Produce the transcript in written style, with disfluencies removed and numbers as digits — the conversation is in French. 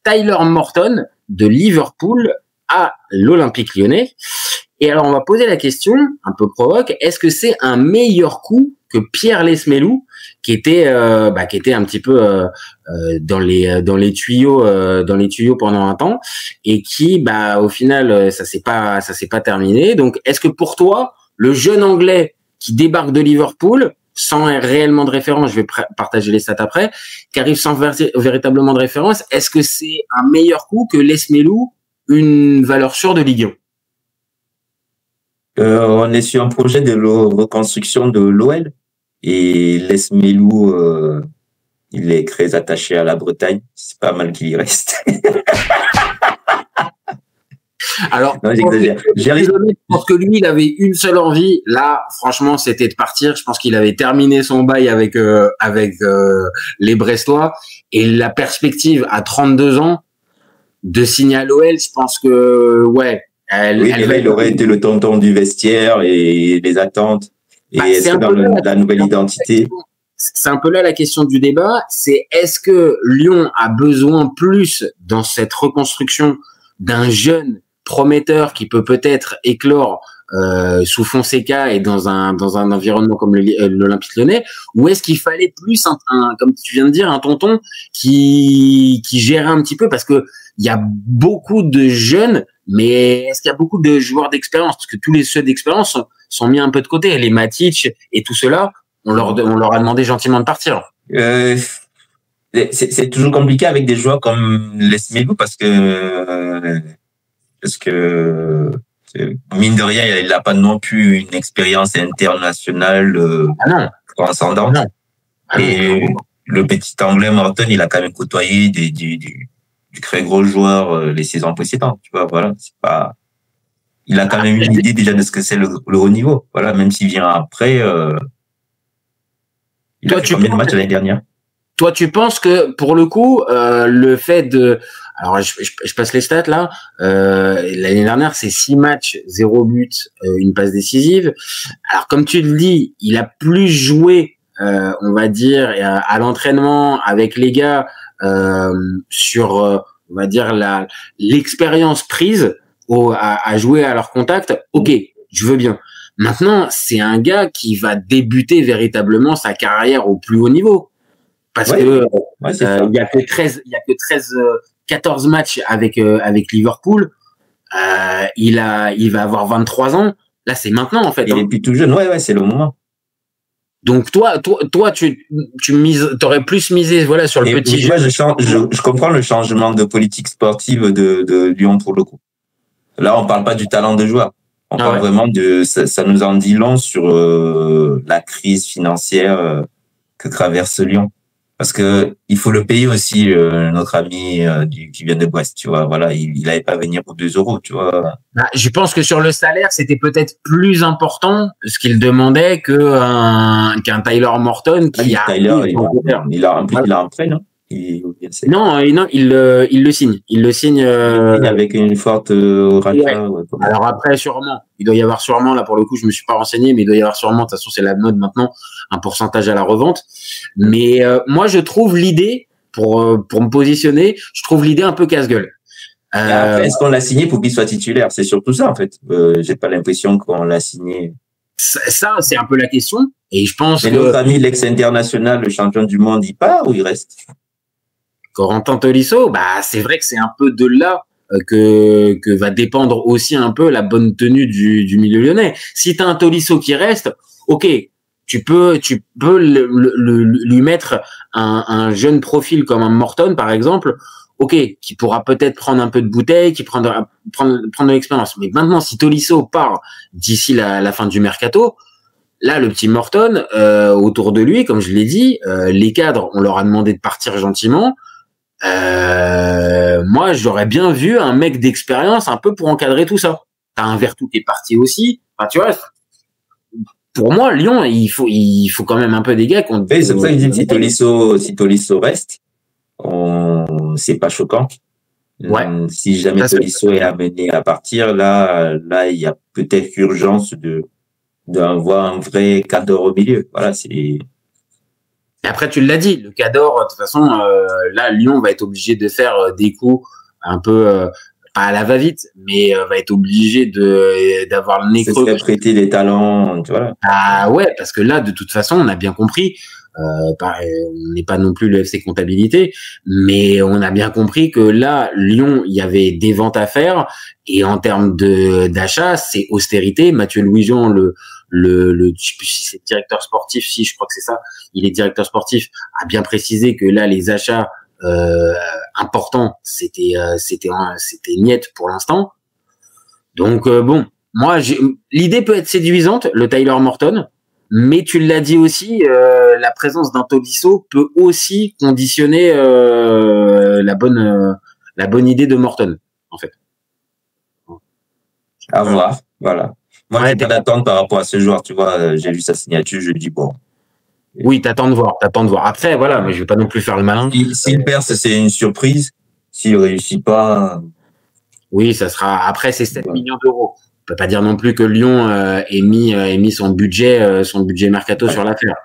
Tyler Morton de Liverpool à l'Olympique Lyonnais. Et alors, on va poser la question, un peu provoque, est-ce que c'est un meilleur coup que Pierre Lesmelou, qui était un petit peu dans les tuyaux pendant un temps, et qui, au final, ça s'est pas terminé. Donc, est-ce que pour toi, le jeune Anglais qui débarque de Liverpool, sans réellement de référence, je vais partager les stats après, qui arrive sans véritablement de référence, est-ce que c'est un meilleur coup que Lesmelou, une valeur sûre de Ligue 1? On est sur un projet de reconstruction de l'OL et Lesmelou, il est très attaché à la Bretagne. C'est pas mal qu'il y reste. Alors, non, j'exagère. Je pense que lui, il avait une seule envie. Là, franchement, c'était de partir. Je pense qu'il avait terminé son bail avec les Brestois. Et la perspective à 32 ans de signer à l'OL, je pense que, ouais. Il aurait été le tonton du vestiaire et les attentes. Et est-ce que dans la nouvelle identité... C'est un peu là la question du débat. C'est est-ce que Lyon a besoin plus dans cette reconstruction d'un jeune prometteur qui peut peut-être éclore sous Fonseca et dans un environnement comme l'Olympique Lyonnais, ou est-ce qu'il fallait plus comme tu viens de dire, un tonton qui gère un petit peu, parce que il y a beaucoup de jeunes, mais est-ce qu'il y a beaucoup de joueurs d'expérience, parce que tous les ceux d'expérience sont mis un peu de côté, les Matic et tout cela, on leur a demandé gentiment de partir. C'est toujours compliqué avec des joueurs comme Lesmelou parce que mine de rien, il n'a pas non plus une expérience internationale transcendante. Et le petit Anglais Morton, il a quand même côtoyé du très gros joueur les saisons précédentes. Tu vois, voilà, c'est pas. Il a quand même une idée déjà de ce que c'est le haut niveau. Voilà, même s'il vient après. Il a fait combien de matchs l'année dernière? Toi, tu penses que pour le coup, le fait de, alors je passe les stats là. L'année dernière, c'est 6 matchs, 0 but, une passe décisive. Alors comme tu le dis, il a plus joué, on va dire, à l'entraînement avec les gars sur, on va dire l'expérience prise à jouer à leur contact. Ok, je veux bien. Maintenant, c'est un gars qui va débuter véritablement sa carrière au plus haut niveau. Parce que il y a que 14 matchs avec Liverpool. Il va avoir 23 ans. Là, c'est maintenant en fait. Il est plus tout jeune. Ouais, c'est le moment. Donc toi, tu t'aurais plus misé sur le petit. Moi, je comprends le changement de politique sportive de Lyon pour le coup. Là, on parle pas du talent de joueur. On parle vraiment ça nous en dit long sur la crise financière que traverse Lyon. Parce que il faut le payer aussi, notre ami qui vient de Brest, tu vois. Voilà, il n'allait pas venir pour 2 €, tu vois. Je pense que sur le salaire, c'était peut-être plus important ce qu'il demandait qu'un Tyler Morton qui il a un prêt, non? Non, il le signe. Il le signe avec une forte rachat. Alors après, sûrement, il doit y avoir sûrement, là pour le coup, je me suis pas renseigné, mais il doit y avoir sûrement, de toute façon, c'est la mode maintenant, un pourcentage à la revente. Mais moi, je trouve l'idée, pour me positionner, je trouve l'idée un peu casse-gueule. Après, est-ce qu'on l'a signé pour qu'il soit titulaire? C'est surtout ça, en fait. J'ai pas l'impression qu'on l'a signé. Ça, c'est un peu la question. Et je pense que notre ami l'ex-international, le champion du monde, il part ou il reste? Corentin Tolisso, c'est vrai que c'est un peu de là que va dépendre aussi un peu la bonne tenue du milieu lyonnais. Si t'as un Tolisso qui reste, ok, tu peux lui mettre un jeune profil comme un Morton par exemple, ok, qui pourra peut-être prendre un peu de bouteille, qui prendre de l'expérience. Mais maintenant, si Tolisso part d'ici la fin du mercato, là, le petit Morton, autour de lui, comme je l'ai dit, les cadres, on leur a demandé de partir gentiment. Moi, j'aurais bien vu un mec d'expérience un peu pour encadrer tout ça. T'as un Vertou qui est parti aussi. Enfin, tu vois, pour moi, Lyon, il faut quand même un peu des gars qu'on. C'est pour ça que je dis si Tolisso reste, c'est pas choquant. Ouais. Si jamais Tolisso est amené à partir, là, il y a peut-être urgence d'avoir un vrai cadre au milieu. Voilà, c'est. Et après, tu l'as dit, le Cador, de toute façon, là, Lyon va être obligé de faire des coups un peu, pas à la va-vite, mais va être obligé d'avoir le nez creux. C'est prêter les talents, tu vois. Ah ouais, parce que là, de toute façon, on a bien compris, on n'est pas non plus le FC Comptabilité, mais on a bien compris que là, Lyon, il y avait des ventes à faire, et en termes d'achat, c'est austérité. Mathieu Louis-Jean, je sais plus si c'est directeur sportif, si je crois que c'est ça, il est directeur sportif, a bien précisé que là, les achats importants, c'était niet pour l'instant. Donc bon, moi, l'idée peut être séduisante, le Tyler Morton, mais tu l'as dit aussi, la présence d'un Tolisso peut aussi conditionner la bonne idée de Morton, en fait. À voir, voilà. Moi, j'ai pas d'attente par rapport à ce joueur, tu vois. J'ai vu sa signature, je dis bon. Oui, t'attends de voir. Après, voilà, mais je vais pas non plus faire le malin. S'il perce, c'est une surprise. S'il réussit pas. Oui, ça sera. Après, c'est 7 millions d'euros. On peut pas dire non plus que Lyon ait mis son budget mercato sur l'affaire.